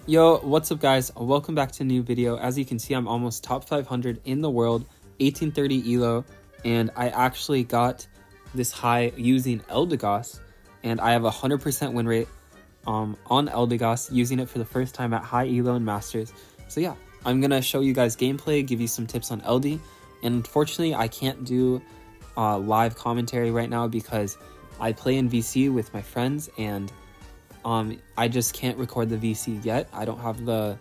Yo, what's up guys? Welcome back to a new video. As you can see, I'm almost top 500 in the world, 1830 ELO, and I actually got this high using Eldegoss, and I have a 100% win rate on Eldegoss, using it for the first time at high ELO and Masters. So yeah, I'm gonna show you guys gameplay, give you some tips on LD, and unfortunately I can't do live commentary right now because I play in VC with my friends, and I just can't record the VC yet. I don't have the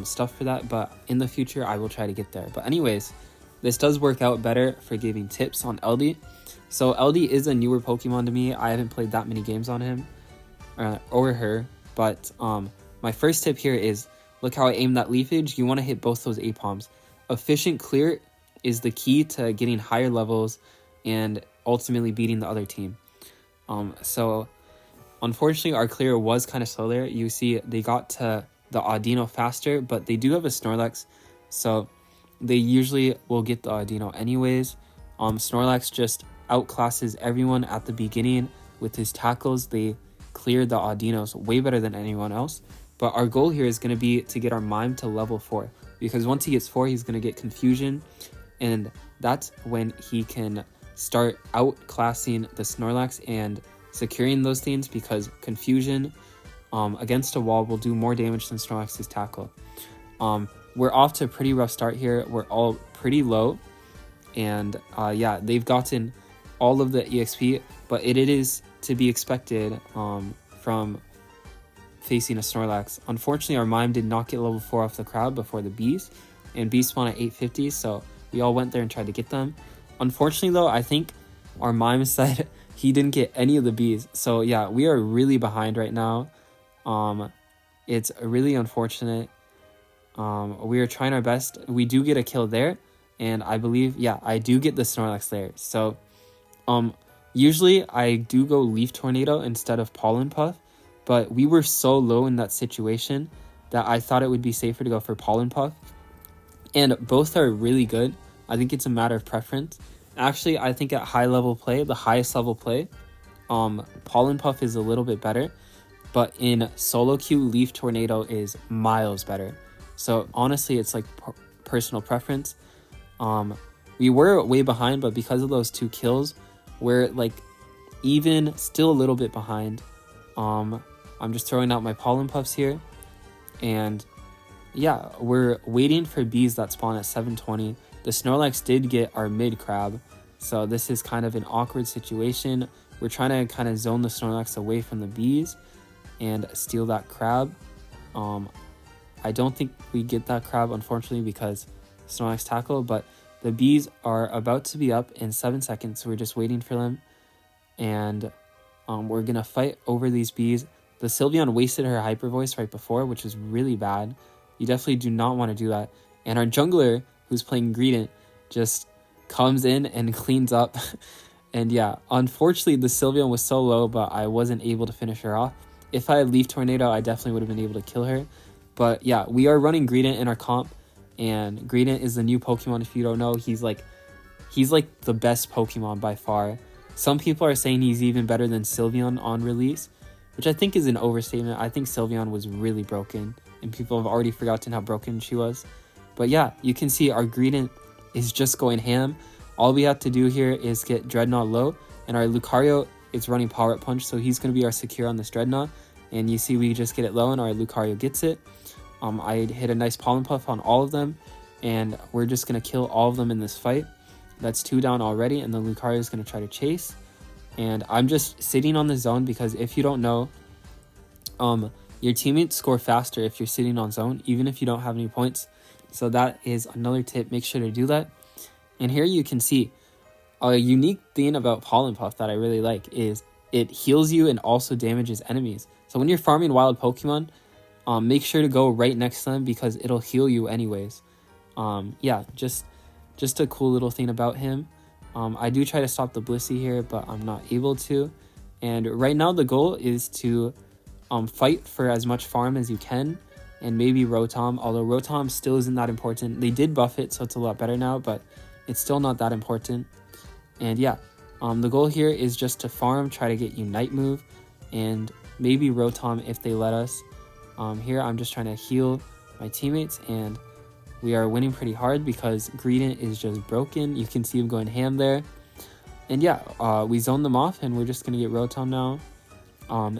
stuff for that, but in the future I will try to get there. But anyways, this does work out better for giving tips on LD. So LD is a newer Pokemon to me. I haven't played that many games on him or her, but my first tip here is, look how I aimed that leafage. You want to hit both those A-Palms. Efficient clear is the key to getting higher levels and ultimately beating the other team. So unfortunately, our clear was kind of slow there. You see, they got to the Audino faster, but they do have a Snorlax, so they usually will get the Audino anyways. Snorlax just outclasses everyone at the beginning with his tackles. They cleared the Audinos way better than anyone else. But our goal here is going to be to get our Mime to level 4, because once he gets 4, he's going to get Confusion, and that's when he can start outclassing the Snorlax and securing those things, because Confusion against a wall will do more damage than Snorlax's tackle. We're off to a pretty rough start here. We're all pretty low, and yeah, they've gotten all of the EXP, but it is to be expected from facing a Snorlax. Unfortunately, our Mime did not get level 4 off the crowd before the bees, and bees spawn at 850, so we all went there and tried to get them. Unfortunately though, I think our Mime said he didn't get any of the bees, so yeah, we are really behind right now. It's really unfortunate. We are trying our best. We do get a kill there, and I believe, yeah, I do get the Snorlax there. So usually I do go Leaf Tornado instead of Pollen Puff, but we were so low in that situation that I thought it would be safer to go for Pollen Puff, and both are really good. I think it's a matter of preference. Actually, I think at high level play, the highest level play, Pollen Puff is a little bit better, but in solo queue, Leaf Tornado is miles better. So honestly, it's like personal preference. We were way behind, but because of those 2 kills, we're like even still a little bit behind. I'm just throwing out my Pollen Puffs here, and yeah, we're waiting for bees that spawn at 720. The Snorlax did get our mid crab, so this is kind of an awkward situation. We're trying to kind of zone the Snorlax away from the bees and steal that crab. I don't think we get that crab, unfortunately, because Snorlax tackle, but the bees are about to be up in 7 seconds, so we're just waiting for them, and we're gonna fight over these bees. The Sylveon wasted her Hyper Voice right before, which is really bad. You definitely do not want to do that. And our jungler, who's playing Greedent, just comes in and cleans up. And yeah, unfortunately the Sylveon was so low, but I wasn't able to finish her off. If I had Leaf Tornado, I definitely would have been able to kill her. But yeah, we are running Greedent in our comp, and Greedent is the new Pokemon. If you don't know, he's like the best Pokemon by far. Some people are saying he's even better than Sylveon on release, which I think is an overstatement. I think Sylveon was really broken, and people have already forgotten how broken she was. But yeah, you can see our Greedent is just going ham. All we have to do here is get Dreadnought low, and our Lucario is running Power Up Punch, so he's going to be our secure on this Dreadnought. And you see we just get it low, and our Lucario gets it. I hit a nice Pollen Puff on all of them, and we're just going to kill all of them in this fight. That's 2 down already, and the Lucario is going to try to chase. And I'm just sitting on the zone because if you don't know, your teammates score faster if you're sitting on zone, even if you don't have any points. So that is another tip. Make sure to do that. And here you can see a unique thing about Pollen Puff that I really like is it heals you and also damages enemies. So when you're farming wild Pokemon, make sure to go right next to them because it'll heal you anyways. Yeah, just a cool little thing about him. I do try to stop the Blissey here, but I'm not able to. And right now the goal is to fight for as much farm as you can, and maybe Rotom, although Rotom still isn't that important. They did buff it, so it's a lot better now, but it's still not that important. And yeah, the goal here is just to farm, try to get Unite move, and maybe Rotom if they let us. Here I'm just trying to heal my teammates, and we are winning pretty hard because Greedent is just broken. You can see him going ham there. And yeah, we zoned them off, and we're just going to get Rotom now.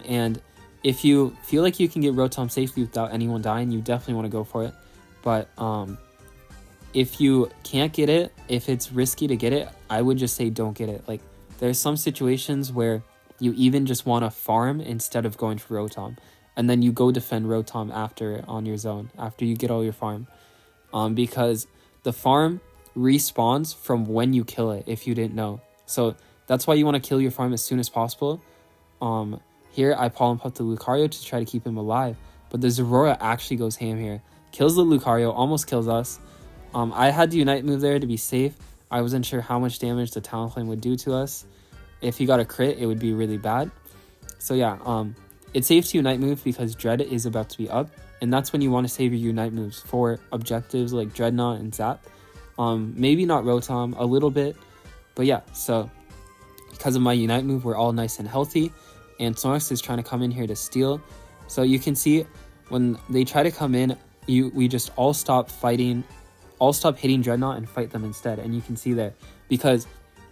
And if you feel like you can get Rotom safely without anyone dying, you definitely want to go for it. But if you can't get it, if it's risky to get it, I would just say don't get it. Like, there's some situations where you even just want to farm instead of going for Rotom. And then you go defend Rotom after on your zone, after you get all your farm. Because the farm respawns from when you kill it, if you didn't know. So that's why you want to kill your farm as soon as possible. Here I Pollen Puff the Lucario to try to keep him alive. But the Zorora actually goes ham here. Kills the Lucario, almost kills us. I had the Unite move there to be safe. I wasn't sure how much damage the Talonflame would do to us. If he got a crit, it would be really bad. So yeah, it's safe to Unite move because Dread is about to be up. And that's when you want to save your Unite moves for objectives like Dreadnought and Zap. Maybe not Rotom, a little bit. But yeah, so because of my Unite move, we're all nice and healthy. And Snorlax is trying to come in here to steal. So you can see when they try to come in, we just all stop fighting, all stop hitting Dreadnought and fight them instead. And you can see there, because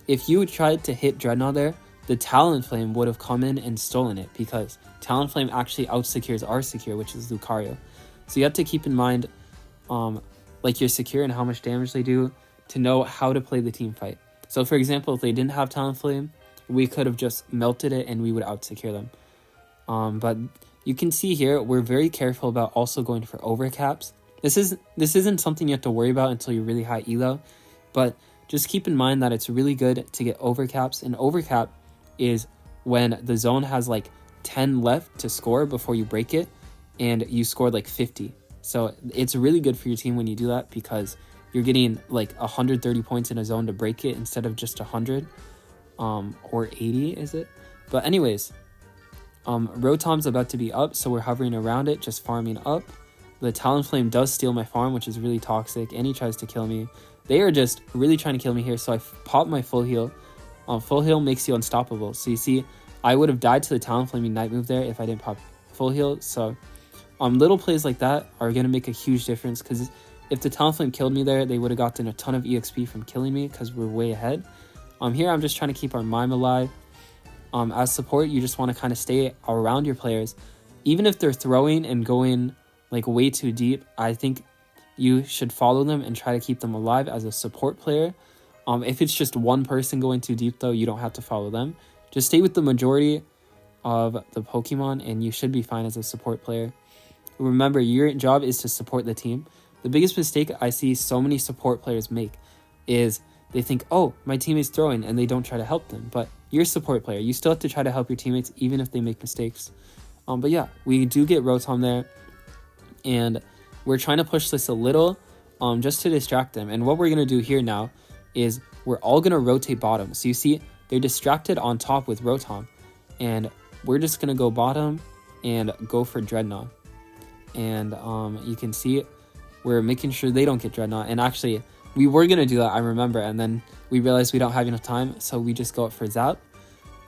if you tried to hit Dreadnought there, the Talonflame would have come in and stolen it, because Talonflame actually outsecures our secure, which is Lucario. So you have to keep in mind like your secure and how much damage they do to know how to play the team fight. So for example, if they didn't have Talonflame, we could have just melted it and we would outsecure them. But you can see here, we're very careful about also going for overcaps. This isn't something you have to worry about until you're really high elo, but just keep in mind that it's really good to get overcaps. An overcap is when the zone has like 10 left to score before you break it, and you scored like 50. So it's really good for your team when you do that, because you're getting like 130 points in a zone to break it instead of just 100 or 80, is it? But anyways, Rotom's about to be up, so we're hovering around it, just farming up. The Talonflame does steal my farm, which is really toxic, and he tries to kill me. They are just really trying to kill me here, so I pop my full heal. Full heal makes you unstoppable. So you see, I would have died to the Talonflame Ignite move there if I didn't pop full heal. So little plays like that are going to make a huge difference, because if the Talonflame killed me there, they would have gotten a ton of EXP from killing me because we're way ahead. Here I'm just trying to keep our Mime alive. As support, you just want to kind of stay around your players. Even if they're throwing and going like way too deep, I think you should follow them and try to keep them alive as a support player. If it's just one person going too deep though, you don't have to follow them. Just stay with the majority of the Pokemon and you should be fine as a support player. Remember, your job is to support the team. The biggest mistake I see so many support players make is they think, oh, my teammate's throwing, and they don't try to help them. But you're a support player. You still have to try to help your teammates even if they make mistakes. But yeah, we do get Rotom there. And we're trying to push this a little just to distract them. And what we're going to do here now is we're all going to rotate bottom. So you see, they're distracted on top with Rotom. And we're just going to go bottom and go for Dreadnought. And you can see we're making sure they don't get Dreadnought. And actually, we were going to do that, I remember. And then we realized we don't have enough time. So we just go up for Zap.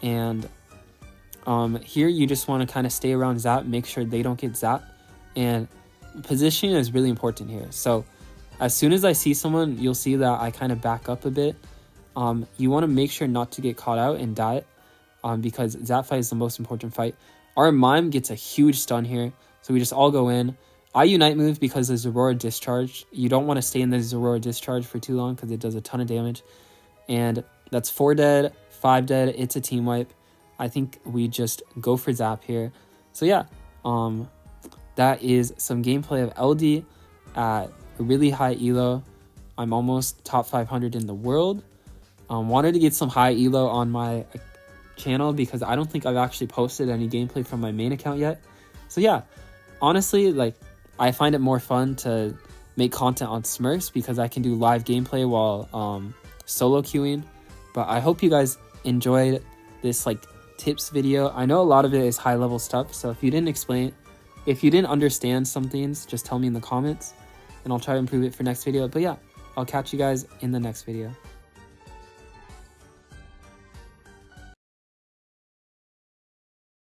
And here you just want to kind of stay around Zap, make sure they don't get Zap. And positioning is really important here. So as soon as I see someone, you'll see that I kind of back up a bit. You want to make sure not to get caught out and die, because Zap fight is the most important fight. Our Mime gets a huge stun here, so we just all go in. I Unite move because the Zorora discharge. You don't want to stay in the Zorora discharge for too long because it does a ton of damage. And that's 4 dead, 5 dead. It's a team wipe. I think we just go for Zap here. So yeah, that is some gameplay of LD at a really high elo. I'm almost top 500 in the world. Wanted to get some high elo on my channel because I don't think I've actually posted any gameplay from my main account yet. So yeah, honestly, like, I find it more fun to make content on Smurfs because I can do live gameplay while solo queuing. But I hope you guys enjoyed this like tips video. I know a lot of it is high level stuff, so if you didn't understand some things, just tell me in the comments and I'll try to improve it for next video. But yeah, I'll catch you guys in the next video.